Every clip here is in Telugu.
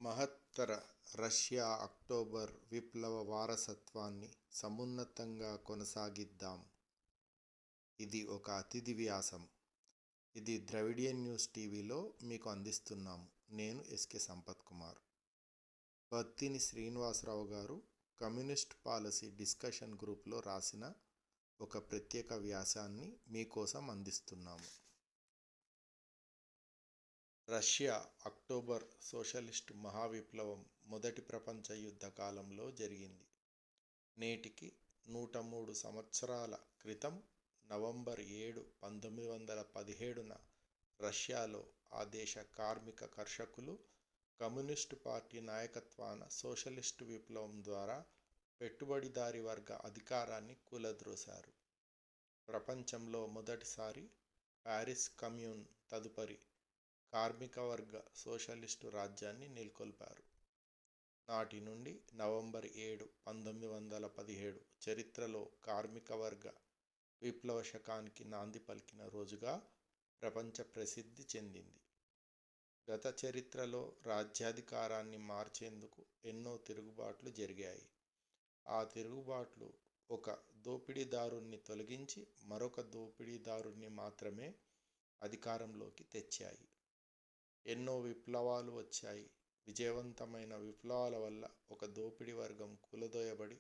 మహత్తర రష్యా అక్టోబర్ విప్లవ వారసత్వాన్ని సమున్నతంగా కొనసాగిద్దాం. ఇది ఒక అతిథి వ్యాసం. ఇది ద్రవిడియన్ న్యూస్ టీవీలో మీకు అందిస్తున్నాము. నేను ఎస్కే సంపత్ కుమార్. బత్తిని శ్రీనివాసరావు గారు కమ్యూనిస్ట్ పాలసీ డిస్కషన్ గ్రూప్లో రాసిన ఒక ప్రత్యేక వ్యాసాన్ని మీకోసం అందిస్తున్నాము. రష్యా అక్టోబర్ సోషలిస్టు మహావిప్లవం మొదటి ప్రపంచ యుద్ధ కాలంలో జరిగింది. నేటికి 103 సంవత్సరాల క్రితం నవంబర్ 7, 1917న రష్యాలో ఆ దేశ కార్మిక కర్షకులు కమ్యూనిస్టు పార్టీ నాయకత్వాన సోషలిస్టు విప్లవం ద్వారా పెట్టుబడిదారీ వర్గ అధికారాన్ని కూలద్రోశారు. ప్రపంచంలో మొదటిసారి పారిస్ కమ్యూన్ తదుపరి కార్మిక వర్గ సోషలిస్టు రాజ్యాన్ని నెలకొల్పారు. నాటి నుండి నవంబర్ 7, 1917 చరిత్రలో కార్మిక వర్గ విప్లవ శకానికి నాంది పలికిన రోజుగా ప్రపంచ ప్రసిద్ధి చెందింది. గత చరిత్రలో రాజ్యాధికారాన్ని మార్చేందుకు ఎన్నో తిరుగుబాట్లు జరిగాయి. ఆ తిరుగుబాట్లు ఒక దోపిడీదారుణ్ణి తొలగించి మరొక దోపిడీదారుణ్ణి మాత్రమే అధికారంలోకి తెచ్చాయి. ఎన్నో విప్లవాలు వచ్చాయి. విజయవంతమైన విప్లవాల వల్ల ఒక దోపిడీ వర్గం కూలదోయబడి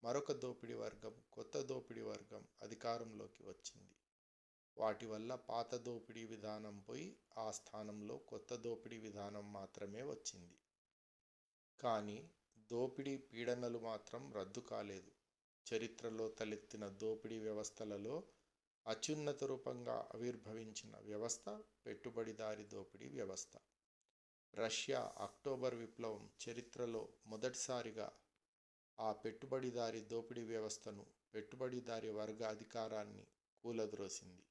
మరొక దోపిడీ వర్గం, కొత్త దోపిడీ వర్గం అధికారంలోకి వచ్చింది. వాటి వల్ల పాత దోపిడీ విధానం పోయి ఆ స్థానంలో కొత్త దోపిడీ విధానం మాత్రమే వచ్చింది. కానీ దోపిడీ పీడనలు మాత్రం రద్దు కాలేదు. చరిత్రలో తలెత్తిన దోపిడీ వ్యవస్థలలో అత్యున్నత రూపంగా ఆవిర్భవించిన వ్యవస్థ పెట్టుబడిదారీ దోపిడీ వ్యవస్థ. రష్యా అక్టోబర్ విప్లవం చరిత్రలో మొదటిసారిగా ఆ పెట్టుబడిదారీ దోపిడీ వ్యవస్థను, పెట్టుబడిదారీ వర్గ అధికారాన్ని కూలద్రోసింది.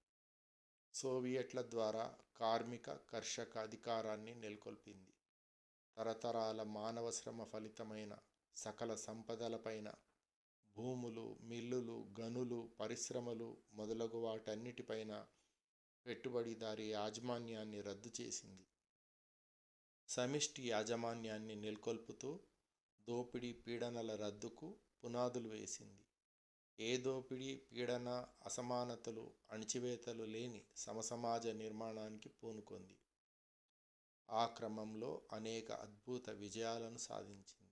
సోవియట్ల ద్వారా కార్మిక కర్షక అధికారాన్ని నెలకొల్పింది. తరతరాల మానవ శ్రమ ఫలితమైన సకల సంపదలపైన భూములు, మిల్లులు, గనులు, పరిశ్రమలు మొదలగు వాటన్నిటిపైన పెట్టుబడిదారీ యాజమాన్యాన్ని రద్దు చేసింది. సమిష్టి యాజమాన్యాన్ని నెలకొల్పుతూ దోపిడీ పీడనల రద్దుకు పునాదులు వేసింది. ఏ దోపిడీ, పీడన, అసమానతలు, అణచివేతలు లేని సమసమాజ నిర్మాణానికి పూనుకుంది. ఆ క్రమంలో అనేక అద్భుత విజయాలను సాధించింది.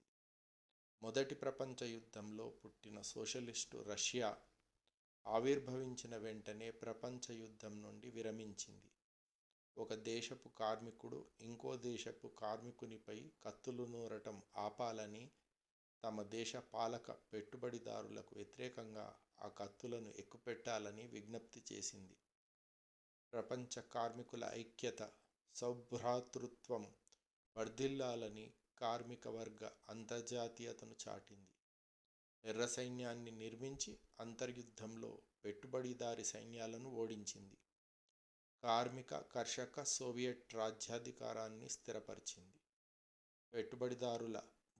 మొదటి ప్రపంచ యుద్ధంలో పుట్టిన సోషలిస్టు రష్యా ఆవిర్భవించిన వెంటనే ప్రపంచ యుద్ధం నుండి విరమించింది. ఒక దేశపు కార్మికుడు ఇంకో దేశపు కార్మికునిపై కత్తులు నూరటం ఆపాలని తమ దేశ పాలక పెట్టుబడిదారులకు వ్యతిరేకంగా ఆ కత్తులను ఎక్కుపెట్టాలని విజ్ఞప్తి చేసింది. ప్రపంచ కార్మికుల ఐక్యత, సౌభ్రాతృత్వం వర్ధిల్లాలని కార్మిక వర్గ అంతర్జాతీయతను చాటింది. ఎర్ర సైన్యాన్ని నిర్మించి అంతర్యుద్ధంలో పెట్టుబడిదారీ సైన్యాలను ఓడించింది. కార్మిక కర్షక సోవియట్ రాజ్యాధికారాన్ని స్థిరపరిచింది. పెట్టుబడిదారుల,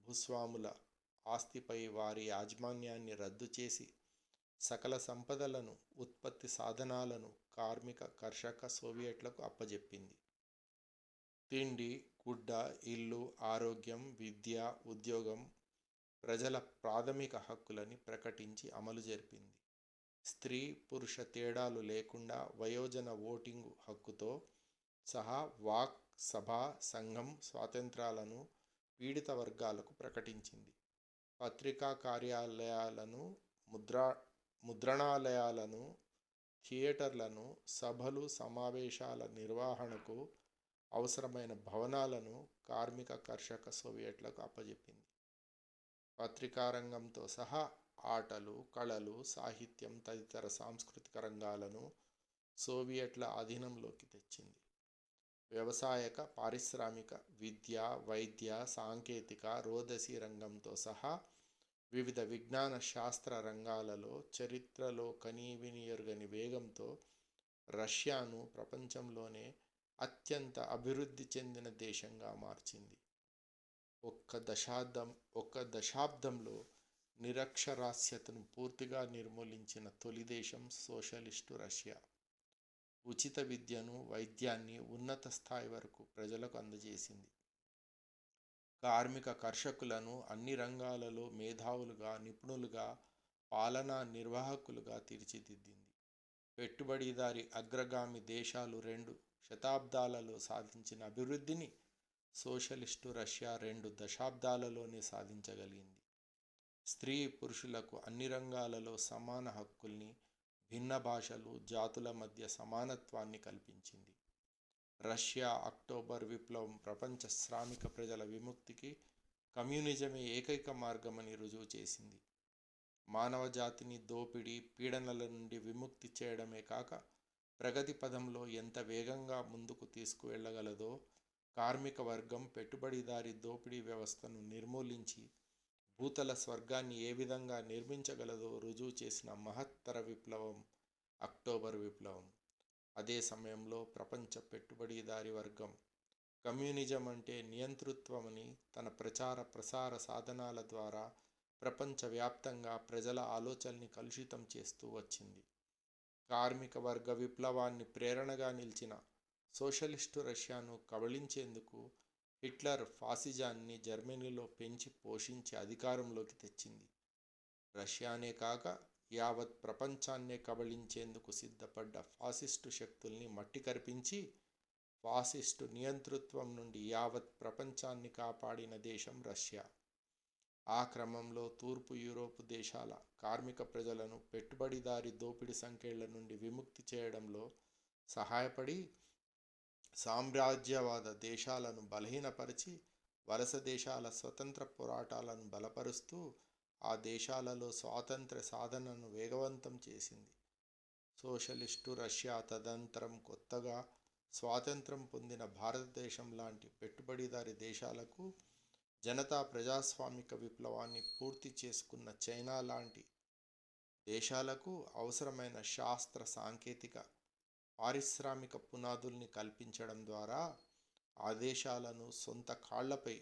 భూస్వాముల ఆస్తిపై వారి యాజమాన్యాన్ని రద్దు చేసి సకల సంపదలను, ఉత్పత్తి సాధనాలను కార్మిక కర్షక సోవియట్లకు అప్పజెప్పింది. తిండి, గుడ్డ, ఇల్లు, ఆరోగ్యం, విద్య, ఉద్యోగం ప్రజల ప్రాథమిక హక్కులని ప్రకటించి అమలు జరిపింది. స్త్రీ పురుష తేడాలు లేకుండా వయోజన ఓటింగు హక్కుతో సహా వాక్, సభ, సంఘం స్వాతంత్రాలను పీడిత వర్గాలకు ప్రకటించింది. పత్రికా కార్యాలయాలను, ముద్రణాలయాలను, థియేటర్లను, సభలు, సమావేశాల నిర్వహణకు అవసరమైన భవనాలను కార్మిక కర్షక సోవియట్లకు అప్పజెప్పింది. పత్రికా రంగంతో సహా ఆటలు, కళలు, సాహిత్యం తదితర సాంస్కృతిక రంగాలను సోవియట్ల ఆధీనంలోకి తెచ్చింది. వ్యవసాయక, పారిశ్రామిక, విద్య, వైద్య, సాంకేతిక, రోదసీ రంగంతో సహా వివిధ విజ్ఞాన శాస్త్ర రంగాలలో చరిత్రలో కనీవినీ ఎరుగని వేగంతో రష్యాను ప్రపంచంలోనే అత్యంత అభివృద్ధి చెందిన దేశంగా మార్చింది. ఒక్క దశాబ్దంలో నిరక్షరాస్యతను పూర్తిగా నిర్మూలించిన తొలి దేశం సోషలిస్టు రష్యా. ఉచిత విద్యను, వైద్యాన్ని ఉన్నత స్థాయి వరకు ప్రజలకు అందజేసింది. కార్మిక కర్షకులను అన్ని రంగాలలో మేధావులుగా, నిపుణులుగా, పాలనా నిర్వాహకులుగా తీర్చిదిద్దింది. పెట్టుబడిదారీ అగ్రగామి దేశాలు 2 శతాబ్దాలలో సాధించిన అభివృద్ధిని సోషలిస్టు రష్యా 2 దశాబ్దాలలోనే సాధించగలిగింది. స్త్రీ పురుషులకు అన్ని రంగాలలో సమాన హక్కుల్ని, భిన్న భాషలు, జాతుల మధ్య సమానత్వాన్ని కల్పించింది. రష్యా అక్టోబర్ విప్లవం ప్రపంచ శ్రామిక ప్రజల విముక్తికి కమ్యూనిజమే ఏకైక మార్గమని రుజువు చేసింది. మానవ జాతిని దోపిడీ, పీడనల నుండి విముక్తి చేయడమే కాక ప్రగతి పదంలో ఎంత వేగంగా ముందుకు తీసుకువెళ్ళగలదో, కార్మిక వర్గం పెట్టుబడిదారీ దోపిడీ వ్యవస్థను నిర్మూలించి భూతల స్వర్గాన్ని ఏ విధంగా నిర్మించగలదో రుజువు చేసిన మహత్తర విప్లవం అక్టోబర్ విప్లవం. అదే సమయంలో ప్రపంచ పెట్టుబడిదారీ వర్గం కమ్యూనిజం అంటే నియంతృత్వమని తన ప్రచార ప్రసార సాధనాల ద్వారా ప్రపంచవ్యాప్తంగా ప్రజల ఆలోచనల్ని కలుషితం చేస్తూ వచ్చింది. కార్మిక వర్గ విప్లవాన్ని ప్రేరణగా నిలిచిన సోషలిస్టు రష్యాను కబళించేందుకు హిట్లర్ ఫాసిజాన్ని జర్మనీలో పెంచి పోషించి అధికారంలోకి తెచ్చింది. రష్యానే కాక యావత్ ప్రపంచాన్నే కబళించేందుకు సిద్ధపడ్డ ఫాసిస్టు శక్తుల్ని మట్టి కరిపించి ఫాసిస్టు నియంతృత్వం నుండి యావత్ ప్రపంచాన్ని కాపాడిన దేశం రష్యా. ఆ క్రమంలో తూర్పు యూరోపు దేశాల కార్మిక ప్రజలను పెట్టుబడిదారీ దోపిడీ సంకెళ్ల నుండి విముక్తి చేయడంలో సహాయపడి సామ్రాజ్యవాద దేశాలను బలహీనపరిచి వలస దేశాల స్వతంత్ర పోరాటాలను బలపరుస్తూ ఆ దేశాలలో స్వాతంత్ర్య సాధనను వేగవంతం చేసింది. సోషలిస్టు రష్యా తదనంతరం కొత్తగా స్వాతంత్రం పొందిన భారతదేశం లాంటి పెట్టుబడిదారీ దేశాలకు, జనతా ప్రజాస్వామిక విప్లవాన్ని పూర్తి చేసుకున్న చైనా లాంటి దేశాలకు అవసరమైన శాస్త్ర సాంకేతిక పారిశ్రామిక పునాదుల్ని కల్పించడం ద్వారా ఆ దేశాలను సొంత కాళ్లపై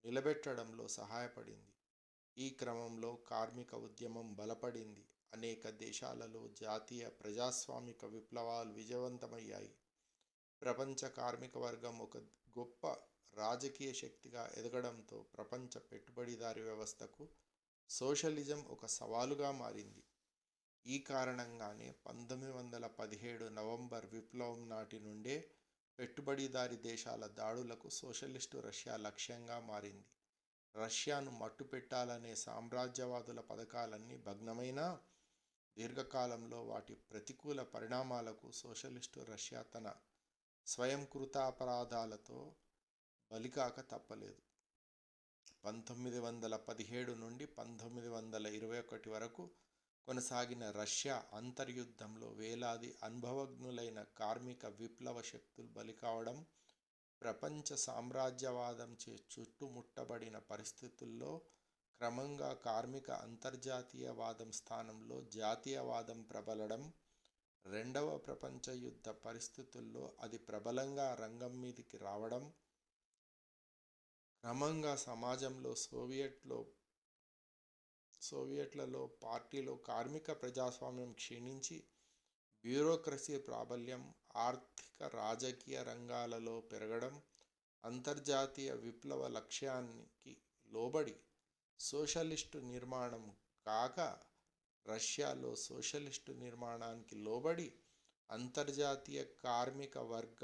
నిలబెట్టడంలో సహాయపడింది. ఈ క్రమంలో కార్మిక ఉద్యమం బలపడింది. అనేక దేశాలలో జాతీయ ప్రజాస్వామిక విప్లవాలు విజయవంతమయ్యాయి. ప్రపంచ కార్మిక వర్గం ఒక గొప్ప రాజకీయ శక్తిగా ఎదగడంతో ప్రపంచ పెట్టుబడిదారీ వ్యవస్థకు సోషలిజం ఒక సవాలుగా మారింది. ఈ కారణంగానే 1917 నవంబర్ విప్లవం నాటి నుండే పెట్టుబడిదారీ దేశాల దాడులకు సోషలిస్టు రష్యా లక్ష్యంగా మారింది. రష్యాను మట్టుపెట్టాలనే సామ్రాజ్యవాదుల పథకాలన్నీ భగ్నమైనా దీర్ఘకాలంలో వాటి ప్రతికూల పరిణామాలకు సోషలిస్టు రష్యా తన స్వయంకృతాపరాధాలతో బలికాక తప్పలేదు. 1917 నుండి 1921 వరకు కొనసాగిన రష్యా అంతర్యుద్ధంలో వేలాది అనుభవజ్ఞులైన కార్మిక విప్లవ శక్తులు బలికావడం, ప్రపంచ సామ్రాజ్యవాదంచే చుట్టుముట్టబడిన పరిస్థితుల్లో క్రమంగా కార్మిక అంతర్జాతీయవాదం స్థానంలో జాతీయవాదం ప్రబలడం, రెండవ ప్రపంచ యుద్ధ పరిస్థితుల్లో అది ప్రబలంగా రంగం మీదికి రావడం, క్రమంగా సమాజంలో సోవియట్లలో పార్టీలో కార్మిక ప్రజాస్వామ్యం క్షీణించి బ్యూరోక్రసీ ప్రాబల్యం, ఆర్థిక రాజకీయ రంగాలలో పెరగడం, అంతర్జాతీయ విప్లవ లక్ష్యానికి లోబడి సోషలిస్టు నిర్మాణం కాక రష్యాలో సోషలిస్టు నిర్మాణానికి లోబడి అంతర్జాతీయ కార్మిక వర్గ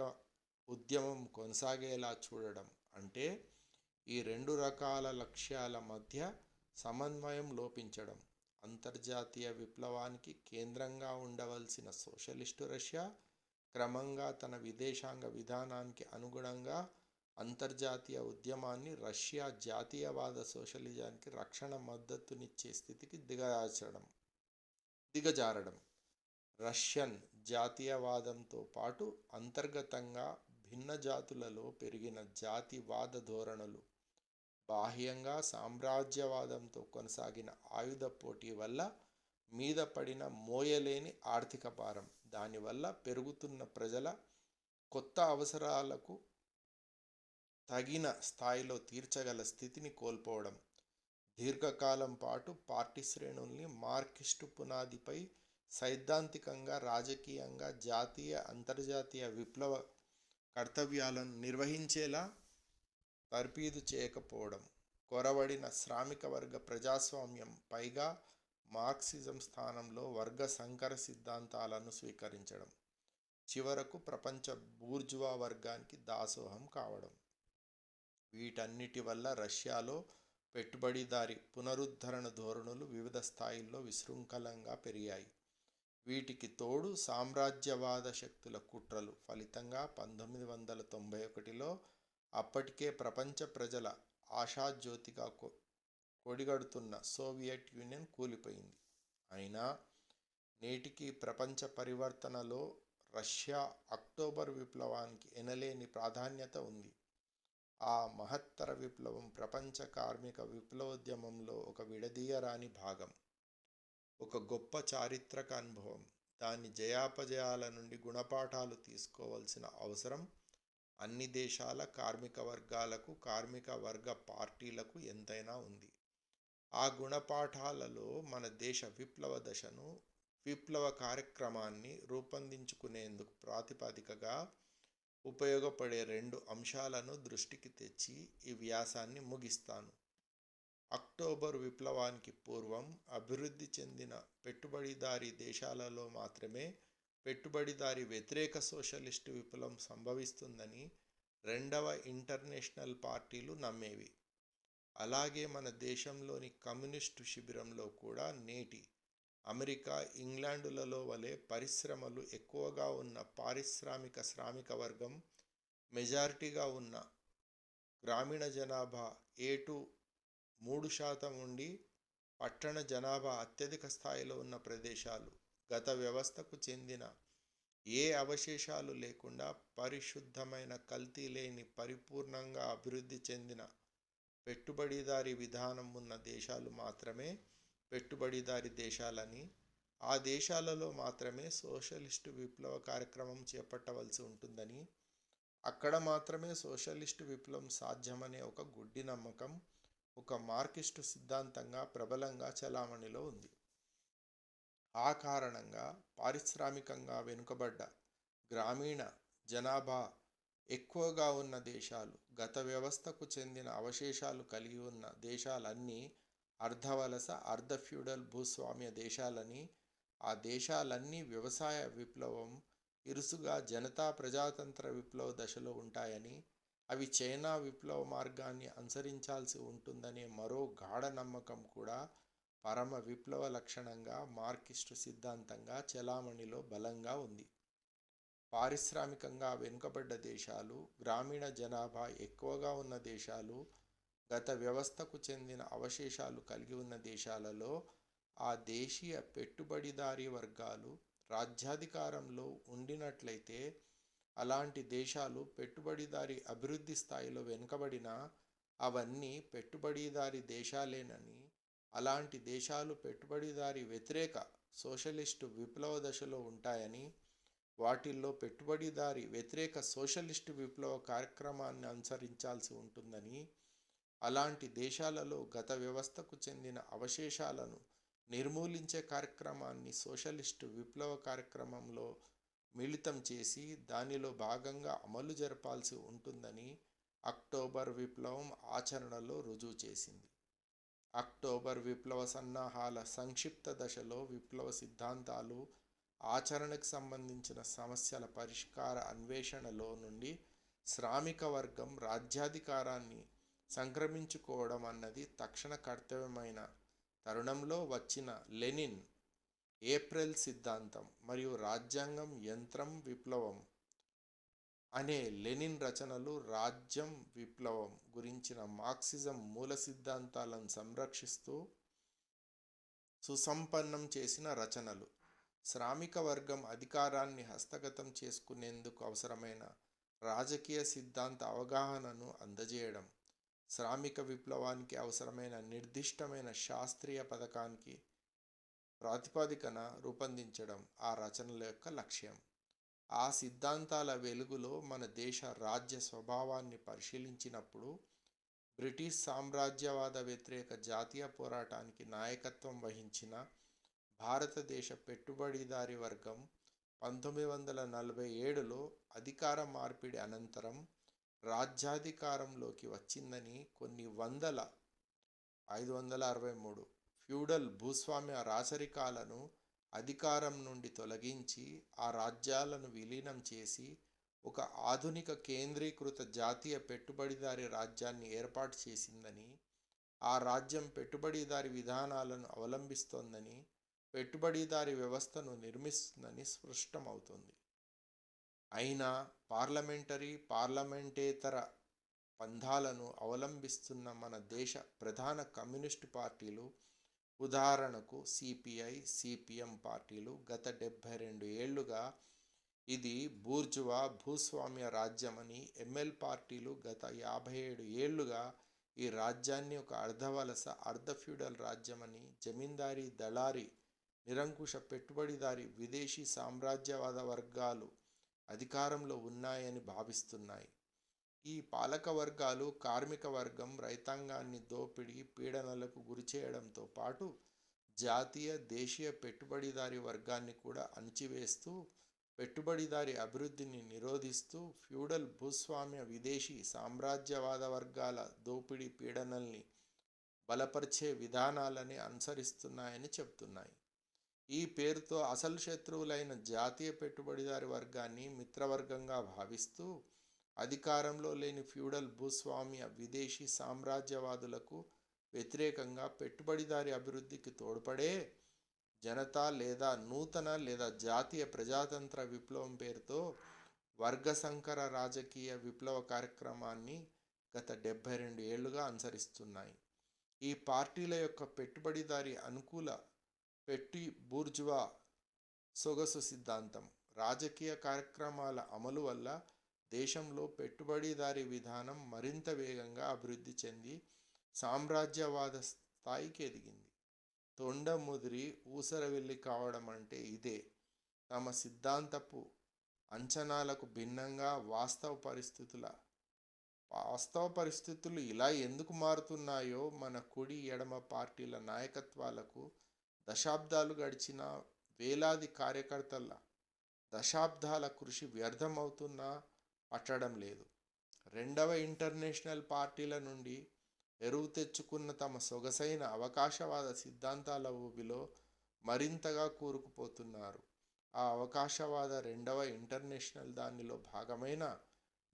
ఉద్యమం కొనసాగేలా చూడడం, అంటే ఈ 2 రకాల లక్ష్యాల మధ్య సమన్వయం లోపించడం. అంతర్జాతీయ విప్లవానికి కేంద్రంగా ఉండవలసిన సోషలిస్టు రష్యా క్రమంగా తన విదేశాంగ విధానానికి అనుగుణంగా అంతర్జాతీయ ఉద్యమాన్ని రష్యా జాతీయవాద సోషలిజానికి రక్షణ మద్దతునిచ్చే స్థితికి దిగజారడం. రష్యన్ జాతీయవాదంతో పాటు అంతర్గతంగా భిన్న జాతులలో పెరిగిన జాతివాద ధోరణులు, బాహ్యంగా సామ్రాజ్యవాదంతో కొనసాగిన ఆయుధ పోటీ వల్ల మీద పడిన మోయలేని ఆర్థిక భారం, దానివల్ల పెరుగుతున్న ప్రజల కొత్త అవసరాలకు తగిన స్థాయిలో తీర్చగల స్థితిని కోల్పోవడం, దీర్ఘకాలం పాటు పార్టీ శ్రేణుల్ని మార్క్సిస్టు పునాదిపై సైద్ధాంతికంగా, రాజకీయంగా జాతీయ అంతర్జాతీయ విప్లవ కర్తవ్యాలను నిర్వహించేలా తర్ఫీదు చేయకపోవడం, కొరవడిన శ్రామిక వర్గ ప్రజాస్వామ్యం, పైగా మార్క్సిజం స్థానంలో వర్గ సంకర సిద్ధాంతాలను స్వీకరించడం, చివరకు ప్రపంచ బూర్జువా వర్గానికి దాసోహం కావడం. వీటన్నిటి వల్ల రష్యాలో పెట్టుబడిదారీ పునరుద్ధరణ ధోరణులు వివిధ స్థాయిల్లో విశృంఖలంగా పెరిగాయి. వీటికి తోడు సామ్రాజ్యవాద శక్తుల కుట్రలు ఫలితంగా 1991లో అప్పటికే ప్రపంచ ప్రజల ఆశాజ్యోతిగా కొడిగడుతున్న సోవియట్ యూనియన్ కూలిపోయింది. అయినా నేటికి ప్రపంచ పరివర్తనలో రష్యా అక్టోబర్ విప్లవానికి ఎనలేని ప్రాధాన్యత ఉంది. ఆ మహత్తర విప్లవం ప్రపంచ కార్మిక విప్లవోద్యమంలో ఒక విడదీయరాని భాగం, ఒక గొప్ప చారిత్రక అనుభవం. దాని జయాపజయాల నుండి గుణపాఠాలు తీసుకోవాల్సిన అవసరం అన్ని దేశాల కార్మిక వర్గాలకు, కార్మిక వర్గ పార్టీలకు ఎంతైనా ఉంది. ఆ గుణపాఠాలలో మన దేశ విప్లవ దశను, విప్లవ కార్యక్రమాన్ని రూపొందించుకునేందుకు ప్రాతిపదికగా ఉపయోగపడే 2 అంశాలను దృష్టికి తెచ్చి ఈ వ్యాసాన్ని ముగిస్తాను. అక్టోబర్ విప్లవానికి పూర్వం అభివృద్ధి చెందిన పెట్టుబడిదారీ దేశాలలో మాత్రమే పెట్టుబడిదారీ వ్యతిరేక సోషలిస్టు విప్లవం సంభవిస్తుందని రెండవ ఇంటర్నేషనల్ పార్టీలు నమ్మేవి. అలాగే మన దేశంలోని కమ్యూనిస్టు శిబిరంలో కూడా నేటి అమెరికా, ఇంగ్లాండులలో వలె పరిశ్రమలు ఎక్కువగా ఉన్న పారిశ్రామిక శ్రామిక వర్గం మెజారిటీగా ఉన్న గ్రామీణ జనాభా ఏటూ 3% ఉండి పట్టణ జనాభా అత్యధిక స్థాయిలో ఉన్న ప్రదేశాలు, గత వ్యవస్థకు చెందిన ఏ అవశేషాలు లేకుండా పరిశుద్ధమైన కల్తీ లేని పరిపూర్ణంగా అభివృద్ధి చెందిన పెట్టుబడిదారీ విధానం ఉన్న దేశాలు మాత్రమే పెట్టుబడిదారీ దేశాలని, ఆ దేశాలలో మాత్రమే సోషలిస్టు విప్లవ కార్యక్రమం చేపట్టవలసి ఉంటుందని, అక్కడ మాత్రమే సోషలిస్టు విప్లవం సాధ్యమనే ఒక గుడ్డి నమ్మకం ఒక మార్క్సిస్టు సిద్ధాంతంగా ప్రబలంగా చలామణిలో ఉంది. ఆ కారణంగా పారిశ్రామికంగా వెనుకబడ్డ గ్రామీణ జనాభా ఎక్కువగా ఉన్న దేశాలు, గత వ్యవస్థకు చెందిన అవశేషాలు కలిగి ఉన్న దేశాలన్నీ అర్ధవలస, అర్ధ ఫ్యూడల్ భూస్వామ్య దేశాలని, ఆ దేశాలన్నీ వ్యవసాయ విప్లవం ఇరుసుగా జనతా ప్రజాతంత్ర విప్లవ దశలో ఉంటాయని, అవి చైనా విప్లవ మార్గాన్ని అనుసరించాల్సి ఉంటుందనే మరో గాఢ నమ్మకం కూడా పరమ విప్లవ లక్షణంగా మార్క్సిస్టు సిద్ధాంతంగా చలామణిలో బలంగా ఉంది. పారిశ్రామికంగా వెనుకబడ్డ దేశాలు, గ్రామీణ జనాభా ఎక్కువగా ఉన్న దేశాలు, గత వ్యవస్థకు చెందిన అవశేషాలు కలిగి ఉన్న దేశాలలో ఆ దేశీయ పెట్టుబడిదారీ వర్గాలు రాజ్యాధికారంలో ఉండినట్లయితే, అలాంటి దేశాలు పెట్టుబడిదారీ అభివృద్ధి స్థాయిలో వెనుకబడినా అవన్నీ పెట్టుబడిదారీ దేశాలేనని, అలాంటి దేశాలు పెట్టుబడిదారీ వ్యతిరేక సోషలిస్టు విప్లవ దశలో ఉంటాయని, వాటిల్లో పెట్టుబడిదారీ వ్యతిరేక సోషలిస్టు విప్లవ కార్యక్రమాన్ని అనుసరించాల్సి ఉంటుందని, అలాంటి దేశాలలో గత వ్యవస్థకు చెందిన అవశేషాలను నిర్మూలించే కార్యక్రమాన్ని సోషలిస్టు విప్లవ కార్యక్రమంలో మిళితం చేసి దానిలో భాగంగా అమలు జరపాల్సి ఉంటుందని అక్టోబర్ విప్లవం ఆచరణలో రుజువు చేసింది. అక్టోబర్ విప్లవ సన్నాహాల సంక్షిప్త దశలో విప్లవ సిద్ధాంతాలు, ఆచరణకు సంబంధించిన సమస్యల పరిష్కార అన్వేషణలో నుండి శ్రామిక వర్గం రాజ్యాధికారాన్ని సంక్రమించుకోవడం అన్నది తక్షణ కర్తవ్యమైన తరుణంలో వచ్చిన లెనిన్ ఏప్రిల్ సిద్ధాంతం మరియు రాజ్యాంగం యంత్రం విప్లవం అనే లెనిన్ రచనలు రాజ్యం విప్లవం గురించిన మార్క్సిజం మూల సిద్ధాంతాలను సంరక్షిస్తూ సుసంపన్నం చేసిన రచనలు. శ్రామిక వర్గం అధికారాన్ని హస్తగతం చేసుకునేందుకు అవసరమైన రాజకీయ సిద్ధాంత అవగాహనను అందజేయడం, శ్రామిక విప్లవానికి అవసరమైన నిర్దిష్టమైన శాస్త్రీయ పథకానికి ప్రాతిపదికన రూపొందించడం ఆ రచనల యొక్క లక్ష్యం. ఆ సిద్ధాంతాల వెలుగులో మన దేశ రాజ్య స్వభావాన్ని పరిశీలించినప్పుడు బ్రిటిష్ సామ్రాజ్యవాద వ్యతిరేక జాతీయ పోరాటానికి నాయకత్వం వహించిన భారతదేశ పెట్టుబడిదారీ వర్గం 1947లో అధికార మార్పిడి అనంతరం రాజ్యాధికారంలోకి వచ్చిందని కొన్ని వందల 563 ఫ్యూడల్ భూస్వామ్య రాచరికాలను అధికారం నుండి తొలగించి ఆ రాజ్యాలను విలీనం చేసి ఒక ఆధునిక కేంద్రీకృత జాతీయ పెట్టుబడిదారీ రాజ్యాన్ని ఏర్పాటు చేసిందని, ఆ రాజ్యం పెట్టుబడిదారీ విధానాలను అవలంబిస్తోందని, పెట్టుబడిదారీ వ్యవస్థను నిర్మిస్తుందని స్పష్టమవుతుంది. అయినా పార్లమెంటేతర పంథాలను అవలంబిస్తున్న మన దేశ ప్రధాన కమ్యూనిస్టు పార్టీలు, ఉదాహరణకు సిపిఐ, సిపిఎం పార్టీలు గత 72 ఏళ్లుగా ఇది బూర్జువా భూస్వామ్య రాజ్యమని, ఎంఎల్ పార్టీలు గత 57 ఏళ్లుగా ఈ రాజ్యాన్ని ఒక అర్ధవలస ఫ్యూడల్ రాజ్యమని, జమీందారీ దళారీ నిరంకుశ పెట్టుబడిదారీ విదేశీ సామ్రాజ్యవాద వర్గాలు అధికారంలో ఉన్నాయని భావిస్తున్నాయి. ఈ పాలక వర్గాలు కార్మిక వర్గం, రైతాంగాన్ని దోపిడీ, పీడనలకు గురిచేయడంతో పాటు జాతీయ, దేశీయ పెట్టుబడిదారీ వర్గాన్ని కూడా అణిచివేస్తూ, పెట్టుబడిదారీ అభివృద్ధిని నిరోధిస్తూ, ఫ్యూడల్ భూస్వామ్య విదేశీ సామ్రాజ్యవాద వర్గాల దోపిడీ, పీడనల్ని బలపరిచే విధానాలని అనుసరిస్తున్నాయని చెబుతున్నాయి. ఈ పేరుతో అసలు శత్రువులైన జాతీయ పెట్టుబడిదారీ వర్గాన్ని మిత్రవర్గంగా భావిస్తూ, అధికారంలో లేని ఫ్యూడల్ భూస్వామ్య విదేశీ సామ్రాజ్యవాదులకు వ్యతిరేకంగా పెట్టుబడిదారీ అభివృద్ధికి తోడ్పడే జనతా లేదా నూతన లేదా జాతీయ ప్రజాతంత్ర విప్లవం పేరుతో వర్గసంకర రాజకీయ విప్లవ కార్యక్రమాన్ని గత 72 ఏళ్లుగా అనుసరిస్తున్నాయి. ఈ పార్టీల యొక్క పెట్టుబడిదారీ అనుకూల పెట్టి బూర్జువా సొగసు సిద్ధాంతం, రాజకీయ కార్యక్రమాల అమలు వల్ల దేశంలో పెట్టుబడిదారీ విధానం మరింత వేగంగా అభివృద్ధి చెంది సామ్రాజ్యవాద స్థాయికి ఎదిగింది. తొండ ముదిరి ఊసరవెల్లి కావడం అంటే ఇదే. తమ సిద్ధాంతపు అంచనాలకు భిన్నంగా వాస్తవ పరిస్థితులు ఇలా ఎందుకు మారుతున్నాయో మన కుడి, ఎడమ పార్టీల నాయకత్వాలకు దశాబ్దాలు గడిచిన వేలాది కార్యకర్తల దశాబ్దాల కృషి వ్యర్థమవుతున్నా పట్టడం లేదు. రెండవ ఇంటర్నేషనల్ పార్టీల నుండి ఎరువు తెచ్చుకున్న తమ సొగసైన అవకాశవాద సిద్ధాంతాల ఊబిలో మరింతగా కూరుకుపోతున్నారు. ఆ అవకాశవాద రెండవ ఇంటర్నేషనల్ దానిలో భాగమైన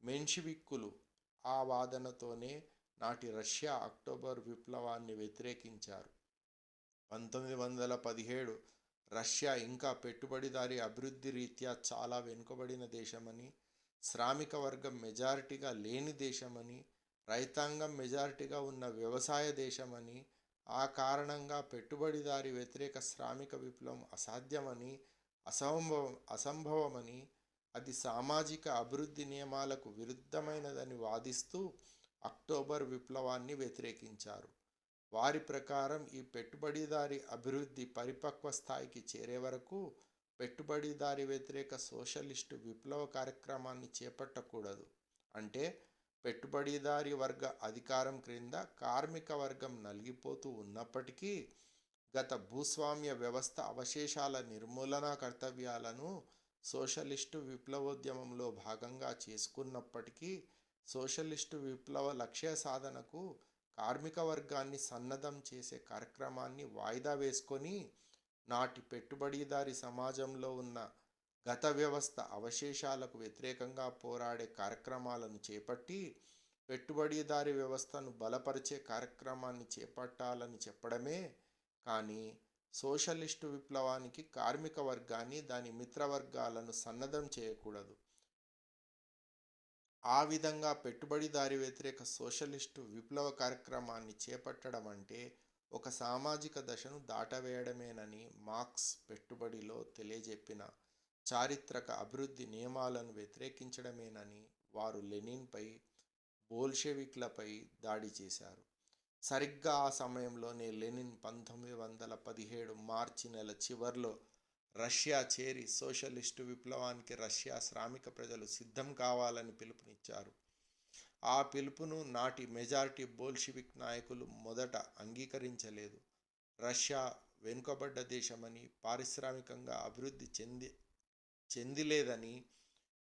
మెన్షివిక్కులు ఆ వాదనతోనే నాటి రష్యా అక్టోబర్ విప్లవాన్ని వ్యతిరేకించారు. 1917 రష్యా ఇంకా పెట్టుబడిదారీ అభివృద్ధి రీత్యా చాలా వెనుకబడిన దేశమని, శ్రామిక వర్గం మెజారిటీగా లేని దేశమని, రైతాంగం మెజారిటీగా ఉన్న వ్యవసాయ దేశమని, ఆ కారణంగా పెట్టుబడిదారీ వ్యతిరేక శ్రామిక విప్లవం అసాధ్యమని, అసంభవమని, అది సామాజిక అభివృద్ధి నియమాలకు విరుద్ధమైనదని వాదిస్తూ అక్టోబర్ విప్లవాన్ని వ్యతిరేకించారు. వారి ప్రకారం ఈ పెట్టుబడిదారీ అభివృద్ధి పరిపక్వ స్థాయికి చేరే వరకు పెట్టుబడిదారీ వ్యతిరేక సోషలిస్టు విప్లవ కార్యక్రమాన్ని చేపట్టకూడదు. అంటే పెట్టుబడిదారీ వర్గ అధికారం క్రింద కార్మిక వర్గం నలిగిపోతూ ఉన్నప్పటికీ, గత భూస్వామ్య వ్యవస్థ అవశేషాల నిర్మూలనా కర్తవ్యాలను సోషలిస్టు విప్లవోద్యమంలో భాగంగా చేసుకున్నప్పటికీ, సోషలిస్టు విప్లవ లక్ష్య సాధనకు కార్మిక వర్గాన్ని సన్నద్ధం చేసే కార్యక్రమాన్ని వాయిదా వేసుకొని, నాటి పెట్టుబడిదారీ సమాజంలో ఉన్న గత వ్యవస్థ అవశేషాలకు వ్యతిరేకంగా పోరాడే కార్యక్రమాలను చేపట్టి, పెట్టుబడిదారీ వ్యవస్థను బలపరిచే కార్యక్రమాన్ని చేపట్టాలని చెప్పడమే కానీ, సోషలిస్టు విప్లవానికి కార్మిక వర్గాన్ని, దాని మిత్రవర్గాలను సన్నద్ధం చేయకూడదు. ఆ విధంగా పెట్టుబడిదారీ వ్యతిరేక సోషలిస్టు విప్లవ కార్యక్రమాన్ని చేపట్టడం అంటే ఒక సామాజిక దశను దాటవేయడమేనని మార్క్స్ పెట్టుబడిలో తెలియజెప్పిన చారిత్రక అభివృద్ధి నియమాలను వ్యతిరేకించడమేనని వారు లెనిన్పై, బోల్షెవిక్లపై దాడి చేశారు. సరిగ్గా ఆ సమయంలోనే లెనిన్ 1917 మార్చి నెల చివర్లో రష్యా చేరి సోషలిస్టు విప్లవానికి రష్యా శ్రామిక ప్రజలు సిద్ధం కావాలని పిలుపునిచ్చారు. ఆ పిలుపును నాటి మెజారిటీ బోల్షివిక్ నాయకులు మొదట అంగీకరించలేదు. రష్యా వెనుకబడ్డ దేశమని, పారిశ్రామికంగా అభివృద్ధి చెందిలేదని,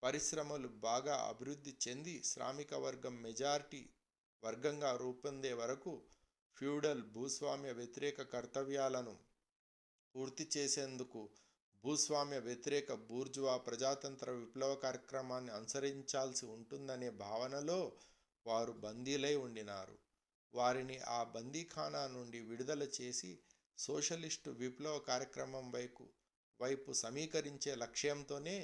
పరిశ్రమలు బాగా అభివృద్ధి చెంది శ్రామిక వర్గం మెజారిటీ వర్గంగా రూపొందే వరకు ఫ్యూడల్ భూస్వామ్య వ్యతిరేక కర్తవ్యాలను పూర్తి చేసేందుకు భూస్వామ్య వ్యతిరేక బూర్జువా ప్రజాతంత్ర విప్లవ కార్యక్రమాన్ని అనుసరించాల్సి ఉంటుందనే భావనలో వారు బందీలై ఉండినారు. వారిని ఆ బందీఖానా నుండి విడుదల చేసి సోషలిస్టు విప్లవ కార్యక్రమం వైపు సమీకరించే లక్ష్యంతోనే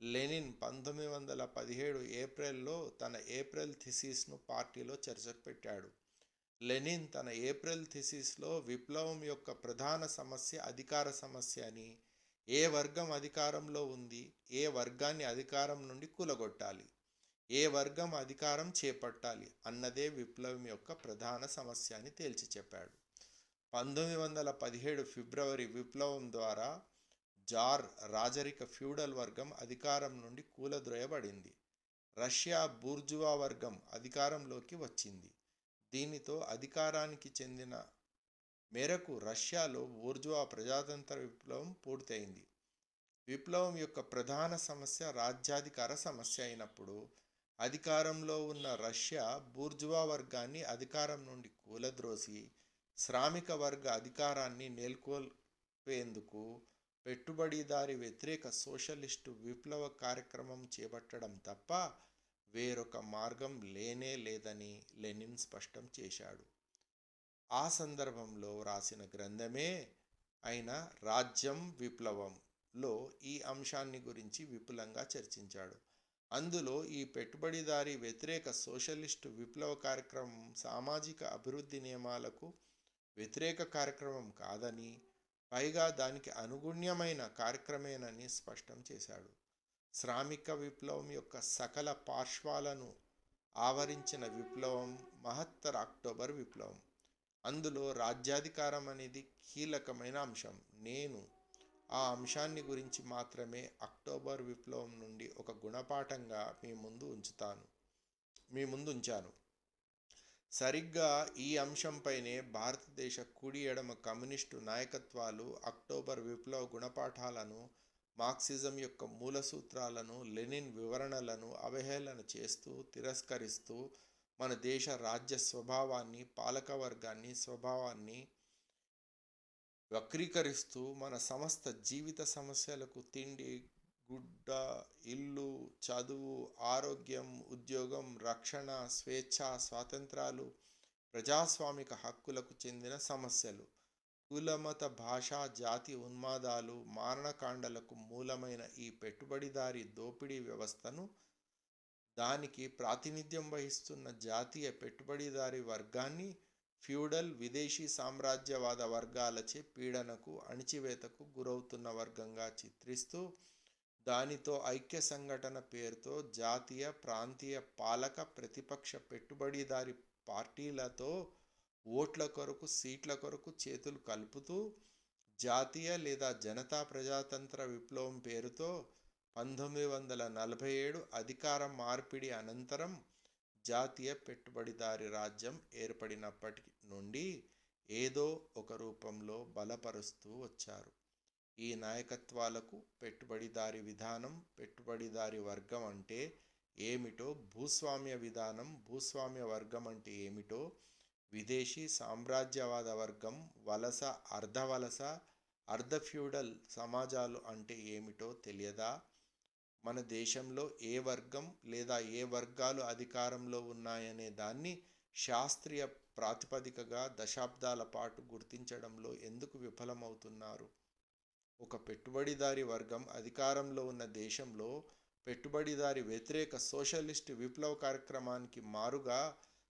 లెనిన్ 1917 ఏప్రిల్లో తన ఏప్రిల్ థీసిస్ను పార్టీలో చర్చకు పెట్టాడు. లెనిన్ తన ఏప్రిల్ థీసిస్లో విప్లవం యొక్క ప్రధాన సమస్య అధికార సమస్య అని, ఏ వర్గం అధికారంలో ఉంది, ఏ వర్గాన్ని అధికారం నుండి కూలగొట్టాలి, ఏ వర్గం అధికారం చేపట్టాలి అన్నదే విప్లవం యొక్క ప్రధాన సమస్య అని తేల్చి చెప్పాడు. 1917 ఫిబ్రవరి విప్లవం ద్వారా జార్ రాజరిక ఫ్యూడల్ వర్గం అధికారం నుండి కూలద్రోయబడింది. రష్యా బూర్జువా వర్గం అధికారంలోకి వచ్చింది. దీనితో అధికారానికి చెందిన మేరకు రష్యాలో బూర్జువా ప్రజాతంత్ర విప్లవం పూర్తయింది. విప్లవం యొక్క ప్రధాన సమస్య రాజ్యాధికార సమస్య అయినప్పుడు అధికారంలో ఉన్న రష్యా బూర్జువా వర్గాన్ని అధికారం నుండి కూలద్రోసి శ్రామిక వర్గ అధికారాన్ని నెలకొల్పేందుకు పెట్టుబడిదారి వ్యతిరేక సోషలిస్టు విప్లవ కార్యక్రమం చేపట్టడం తప్ప వేరొక మార్గం లేనే లేదని లెనిన్ స్పష్టం చేశాడు. ఆ సందర్భంలో రాసిన గ్రంథమే అయిన రాజ్యం విప్లవంలో ఈ అంశాన్ని గురించి విపులంగా చర్చించాడు. అందులో ఈ పెట్టుబడిదారీ వ్యతిరేక సోషలిస్టు విప్లవ కార్యక్రమం సామాజిక అభివృద్ధి నియమాలకు వ్యతిరేక కార్యక్రమం కాదని, పైగా దానికి అనుగుణ్యమైన కార్యక్రమేనని స్పష్టం చేశాడు. శ్రామిక విప్లవం యొక్క సకల పార్శ్వాలను ఆవరించిన విప్లవం మహత్తర అక్టోబర్ విప్లవం. అందులో రాజ్యాధికారం అనేది కీలకమైన అంశం. నేను ఆ అంశాన్ని గురించి మాత్రమే అక్టోబర్ విప్లవం నుండి ఒక గుణపాఠంగా మీ ముందు ఉంచాను. సరిగ్గా ఈ అంశంపైనే భారతదేశ కుడి ఎడమ కమ్యూనిస్టు నాయకత్వాలు అక్టోబర్ విప్లవ గుణపాఠాలను, మార్క్సిజం యొక్క మూల సూత్రాలను, లెనిన్ వివరణలను అవహేళన చేస్తూ, తిరస్కరిస్తూ మన దేశ రాజ్య స్వభావాన్ని, పాలకవర్గాన్ని స్వభావాన్ని వక్రీకరిస్తూ మన సమస్త జీవిత సమస్యలకు తిండి, గుడ్డ, ఇల్లు, చదువు, ఆరోగ్యం, ఉద్యోగం, రక్షణ, స్వేచ్ఛ, స్వాతంత్రాలు, ప్రజాస్వామిక హక్కులకు చెందిన సమస్యలు, కులమత భాషా జాతి ఉన్మాదాలు, మారణకాండలకు మూలమైన ఈ పెట్టుబడిదారీ దోపిడీ వ్యవస్థను, దానికి ప్రాతినిధ్యం వహిస్తున్న జాతీయ పెట్టుబడిదారీ వర్గాన్ని ఫ్యూడల్ విదేశీ సామ్రాజ్యవాద వర్గాలచే పీడనకు, అణిచివేతకు గురవుతున్న వర్గంగా చిత్రిస్తూ, దానితో ఐక్య సంఘటన పేరుతో జాతీయ, ప్రాంతీయ, పాలక, ప్రతిపక్ష పెట్టుబడిదారీ పార్టీలతో ఓట్ల కొరకు, సీట్ల కొరకు చేతులు కలుపుతూ జాతీయ లేదా జనతా ప్రజాతంత్ర విప్లవం పేరుతో 1947 అధికార మార్పిడి అనంతరం జాతీయ పెట్టుబడిదారీ రాజ్యం ఏర్పడినప్పటి నుండి ఏదో ఒక రూపంలో బలపరుస్తూ వచ్చారు. ఈ నాయకత్వాలకు పెట్టుబడిదారీ విధానం, పెట్టుబడిదారీ వర్గం అంటే ఏమిటో, భూస్వామ్య విధానం, భూస్వామ్య వర్గం అంటే ఏమిటో, విదేశీ సామ్రాజ్యవాద వర్గం, వలస, అర్ధవలస, అర్ధ ఫ్యూడల్ సమాజాలు అంటే ఏమిటో తెలియదా? మన దేశంలో ఏ వర్గం లేదా ఏ వర్గాలు అధికారంలో ఉన్నాయనే దాన్ని శాస్త్రీయ ప్రాతిపదికగా దశాబ్దాల పాటు గుర్తించడంలో ఎందుకు విఫలమవుతున్నారు? ఒక పెట్టుబడిదారీ వర్గం అధికారంలో ఉన్న దేశంలో పెట్టుబడిదారీ వ్యతిరేక సోషలిస్టు విప్లవ కార్యక్రమానికి మారుగా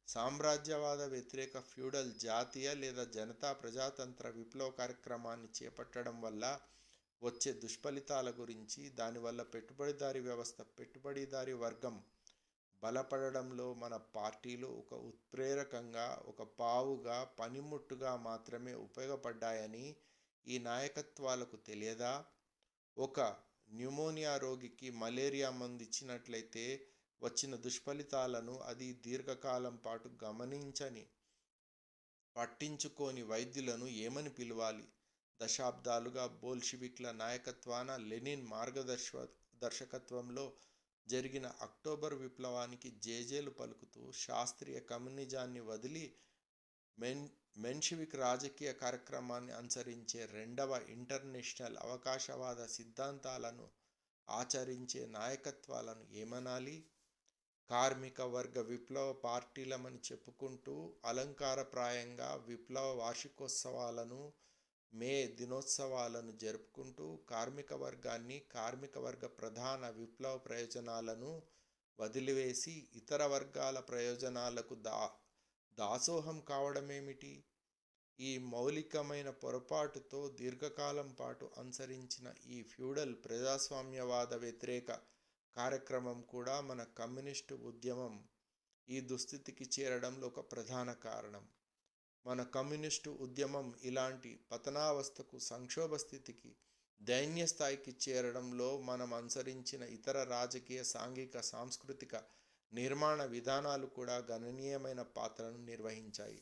సామ్రాజ్యవాద వ్యతిరేక ఫ్యూడల్ జాతీయ లేదా జనతా ప్రజాతంత్ర విప్లవ కార్యక్రమాన్ని చేపట్టడం వల్ల వచ్చే దుష్ఫలితాల గురించి, దానివల్ల పెట్టుబడిదారీ వ్యవస్థ, పెట్టుబడిదారీ వర్గం బలపడడంలో మన పార్టీలు ఒక ఉత్ప్రేరకంగా, ఒక పావుగా, పనిముట్టుగా మాత్రమే ఉపయోగపడ్డాయని ఈ నాయకత్వాలకు తెలియదా? ఒక న్యూమోనియా రోగికి మలేరియా మందు ఇచ్చినట్లయితే వచ్చిన దుష్ఫలితాలను అది దీర్ఘకాలం పాటు గమనించని, పట్టించుకోని వైద్యులను ఏమని పిలవాలి? దశాబ్దాలుగా బోల్షివిక్ల నాయకత్వాన, లెనిన్ మార్గదర్శకత్వంలో జరిగిన అక్టోబర్ విప్లవానికి జేజేలు పలుకుతూ శాస్త్రీయ కమ్యూనిజాన్ని వదిలి మెన్షివిక్ రాజకీయ కార్యక్రమాన్ని అనుసరించే రెండవ ఇంటర్నేషనల్ అవకాశవాద సిద్ధాంతాలను ఆచరించే నాయకత్వాలను ఏమనాలి? కార్మిక వర్గ విప్లవ పార్టీలమని చెప్పుకుంటూ అలంకారప్రాయంగా విప్లవ వార్షికోత్సవాలను, మే దినోత్సవాలను జరుపుకుంటూ కార్మిక వర్గాన్ని, కార్మిక వర్గ ప్రధాన విప్లవ ప్రయోజనాలను వదిలివేసి ఇతర వర్గాల ప్రయోజనాలకు దాసోహం కావడమేమిటి? ఈ మౌలికమైన పొరపాటుతో దీర్ఘకాలం పాటు అనుసరించిన ఈ ఫ్యూడల్ ప్రజాస్వామ్యవాద వ్యతిరేక కార్యక్రమం కూడా మన కమ్యూనిస్టు ఉద్యమం ఈ దుస్థితికి చేరడంలో ఒక ప్రధాన కారణం. మన కమ్యూనిస్టు ఉద్యమం ఇలాంటి పతనావస్థకు, సంక్షోభ స్థితికి, దైన్య స్థాయికి చేరడంలో మనం అనుసరించిన ఇతర రాజకీయ, సాంఘిక, సాంస్కృతిక నిర్మాణ విధానాలు కూడా గణనీయమైన పాత్రను నిర్వహించాయి.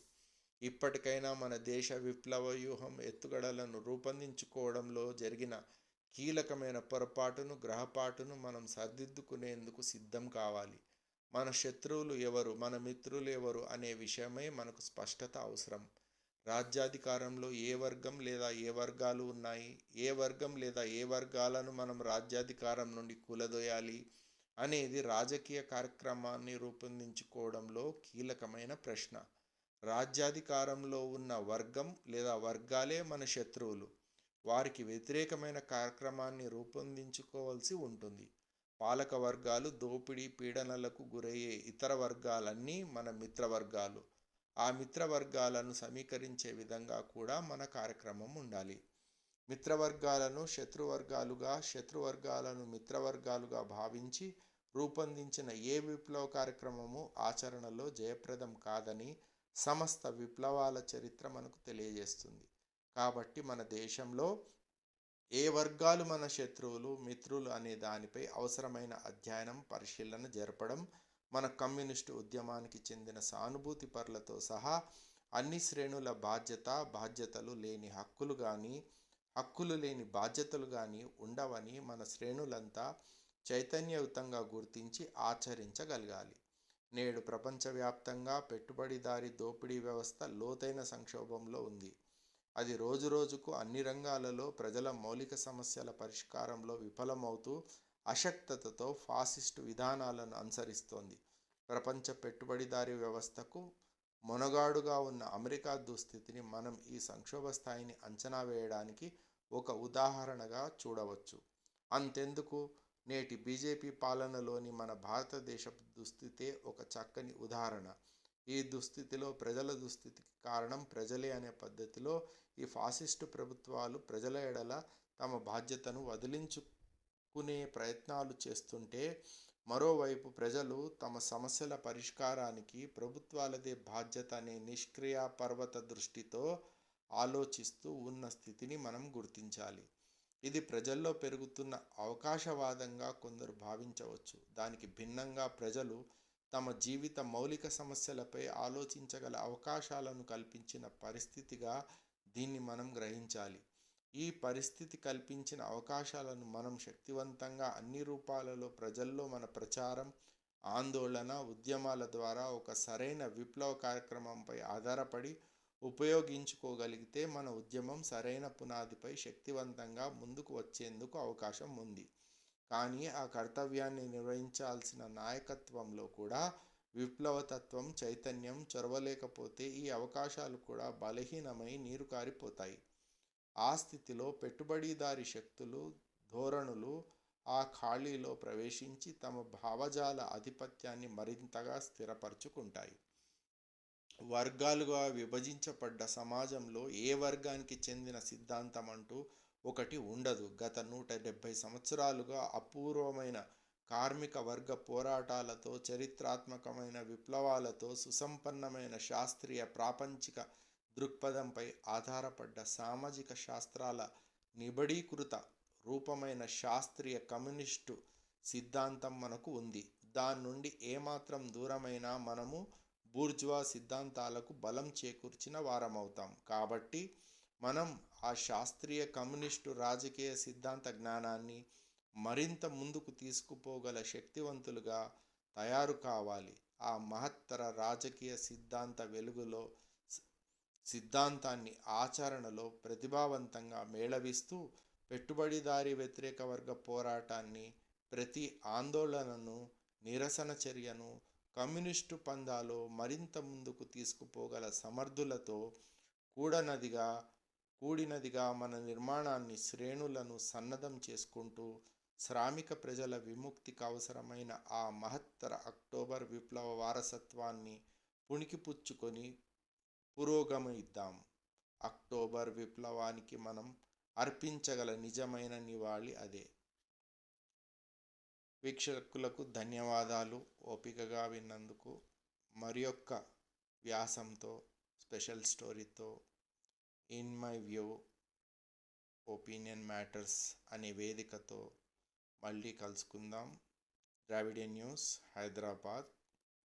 ఇప్పటికైనా మన దేశ విప్లవ వ్యూహం ఎత్తుగడలను రూపొందించుకోవడంలో జరిగిన కీలకమైన పొరపాటును, గ్రహపాటును మనం సరిదిద్దుకునేందుకు సిద్ధం కావాలి. మన శత్రువులు ఎవరు, మన మిత్రులు ఎవరు అనే విషయమై మనకు స్పష్టత అవసరం. రాజ్యాధికారంలో ఏ వర్గం లేదా ఏ వర్గాలు ఉన్నాయి, ఏ వర్గం లేదా ఏ వర్గాలను మనం రాజ్యాధికారం నుండి కూలదోయాలి అనేది రాజకీయ కార్యక్రమాన్ని రూపొందించుకోవడంలో కీలకమైన ప్రశ్న. రాజ్యాధికారంలో ఉన్న వర్గం లేదా వర్గాలే మన శత్రువులు. వారికి వ్యతిరేకమైన కార్యక్రమాన్ని రూపొందించుకోవాల్సి ఉంటుంది. పాలక వర్గాలు, దోపిడీ, పీడనలకు గురయ్యే ఇతర వర్గాలన్నీ మన మిత్రవర్గాలు. ఆ మిత్రవర్గాలను సమీకరించే విధంగా కూడా మన కార్యక్రమం ఉండాలి. మిత్రవర్గాలను శత్రువర్గాలుగా, శత్రువర్గాలను మిత్రవర్గాలుగా భావించి రూపొందించిన ఏ విప్లవ కార్యక్రమము ఆచరణలో జయప్రదం కాదని సమస్త విప్లవాల చరిత్ర మనకు తెలియజేస్తుంది. కాబట్టి మన దేశంలో ఏ వర్గాలు మన శత్రువులు, మిత్రులు అనే దానిపై అవసరమైన అధ్యయనం, పరిశీలన జరపడం మన కమ్యూనిస్టు ఉద్యమానికి చెందిన సానుభూతి పరులతో సహా అన్ని శ్రేణుల బాధ్యత. బాధ్యతలు లేని హక్కులు కానీ, హక్కులు లేని బాధ్యతలు కానీ ఉండవని మన శ్రేణులంతా చైతన్యయుతంగా గుర్తించి ఆచరించగలగాలి. నేడు ప్రపంచవ్యాప్తంగా పెట్టుబడిదారీ దోపిడీ వ్యవస్థ లోతైన సంక్షోభంలో ఉంది. అది రోజురోజుకు అన్ని రంగాలలో ప్రజల మౌలిక సమస్యల పరిష్కారంలో విఫలమవుతూ అశక్తతతో ఫాసిస్టు విధానాలను అనుసరిస్తోంది. ప్రపంచ పెట్టుబడిదారీ వ్యవస్థకు మొనగాడుగా ఉన్న అమెరికా దుస్థితిని మనం ఈ సంక్షోభ స్థాయిని అంచనా వేయడానికి ఒక ఉదాహరణగా చూడవచ్చు. అంతెందుకు, నేటి బీజేపీ పాలనలోని మన భారతదేశపు దుస్థితే ఒక చక్కని ఉదాహరణ. ఈ దుస్థితిలో, ప్రజల దుస్థితికి కారణం ప్రజలే అనే పద్ధతిలో ఈ ఫాసిస్టు ప్రభుత్వాలు ప్రజల ఎడల తమ బాధ్యతను వదిలించుకునే ప్రయత్నాలు చేస్తుంటే, మరోవైపు ప్రజలు తమ సమస్యల పరిష్కారానికి ప్రభుత్వాలదే బాధ్యత అనే నిష్క్రియ పర్వత దృష్టితో ఆలోచిస్తూ ఉన్న స్థితిని మనం గుర్తించాలి. ఇది ప్రజల్లో పెరుగుతున్న అవకాశవాదంగా కొందరు భావించవచ్చు. దానికి భిన్నంగా ప్రజలు తమ జీవిత మౌలిక సమస్యలపై ఆలోచించగల అవకాశాలను కల్పించిన పరిస్థితిగా దీన్ని మనం గ్రహించాలి. ఈ పరిస్థితి కల్పించిన అవకాశాలను మనం శక్తివంతంగా అన్ని రూపాలలో ప్రజల్లో మన ప్రచారం, ఆందోళన, ఉద్యమాల ద్వారా ఒక సరైన విప్లవ కార్యక్రమంపై ఆధారపడి ఉపయోగించుకోగలిగితే మన ఉద్యమం సరైన పునాదిపై శక్తివంతంగా ముందుకు వచ్చేందుకు అవకాశం ఉంది. కానీ ఆ కర్తవ్యాన్ని నిర్వహించాల్సిన నాయకత్వంలో కూడా విప్లవతత్వం, చైతన్యం చొరవలేకపోతే ఈ అవకాశాలు కూడా బలహీనమై నీరు కారిపోతాయి. ఆ స్థితిలో పెట్టుబడిదారీ శక్తులు, ధోరణులు ఆ ఖాళీలో ప్రవేశించి తమ భావజాల ఆధిపత్యాన్ని మరింతగా స్థిరపరచుకుంటాయి. వర్గాలుగా విభజించబడ్డ సమాజంలో ఏ వర్గానికి చెందిన సిద్ధాంతం అంటూ ఒకటి ఉండదు. గత 170 సంవత్సరాలుగా అపూర్వమైన కార్మిక వర్గ పోరాటాలతో, చరిత్రాత్మకమైన విప్లవాలతో, సుసంపన్నమైన శాస్త్రీయ ప్రాపంచిక దృక్పథంపై ఆధారపడ్డ సామాజిక శాస్త్రాల నిబడీకృత రూపమైన శాస్త్రీయ కమ్యూనిస్టు సిద్ధాంతం మనకు ఉంది. దాని నుండి ఏమాత్రం దూరమైనా మనము బూర్జువా సిద్ధాంతాలకు బలం చేకూర్చిన వారమవుతాం. కాబట్టి మనం ఆ శాస్త్రీయ కమ్యూనిస్టు రాజకీయ సిద్ధాంత జ్ఞానాన్ని, మరింత ముందుకు తీసుకుపోగల శక్తివంతులుగా తయారు కావాలి. ఆ మహత్తర రాజకీయ సిద్ధాంత వెలుగులో సిద్ధాంతాన్ని ఆచరణలో ప్రతిభావంతంగా మేళవిస్తూ పెట్టుబడిదారీ వ్యతిరేక వర్గ పోరాటాన్ని, ప్రతి ఆందోళనను, నిరసన చర్యను కమ్యూనిస్టు పందాలో మరింత ముందుకు తీసుకుపోగల సమర్థులతో కూడినదిగా మన నిర్మాణాన్ని, శ్రేణులను సన్నద్ధం చేసుకుంటూ శ్రామిక ప్రజల విముక్తికి అవసరమైన ఆ మహత్తర అక్టోబర్ విప్లవ వారసత్వాన్ని పుణికిపుచ్చుకొని పురోగమిద్దాం. అక్టోబర్ విప్లవానికి మనం అర్పించగల నిజమైన నివాళి అదే. వీక్షకులకు ధన్యవాదాలు ఓపికగా విన్నందుకు. మరియొక్క వ్యాసంతో, స్పెషల్ స్టోరీతో, in my view opinion matters అనే వేదికతో మళ్ళీ కలుసుకుందాం. ద్రావిడియన్ న్యూస్, హైదరాబాద్.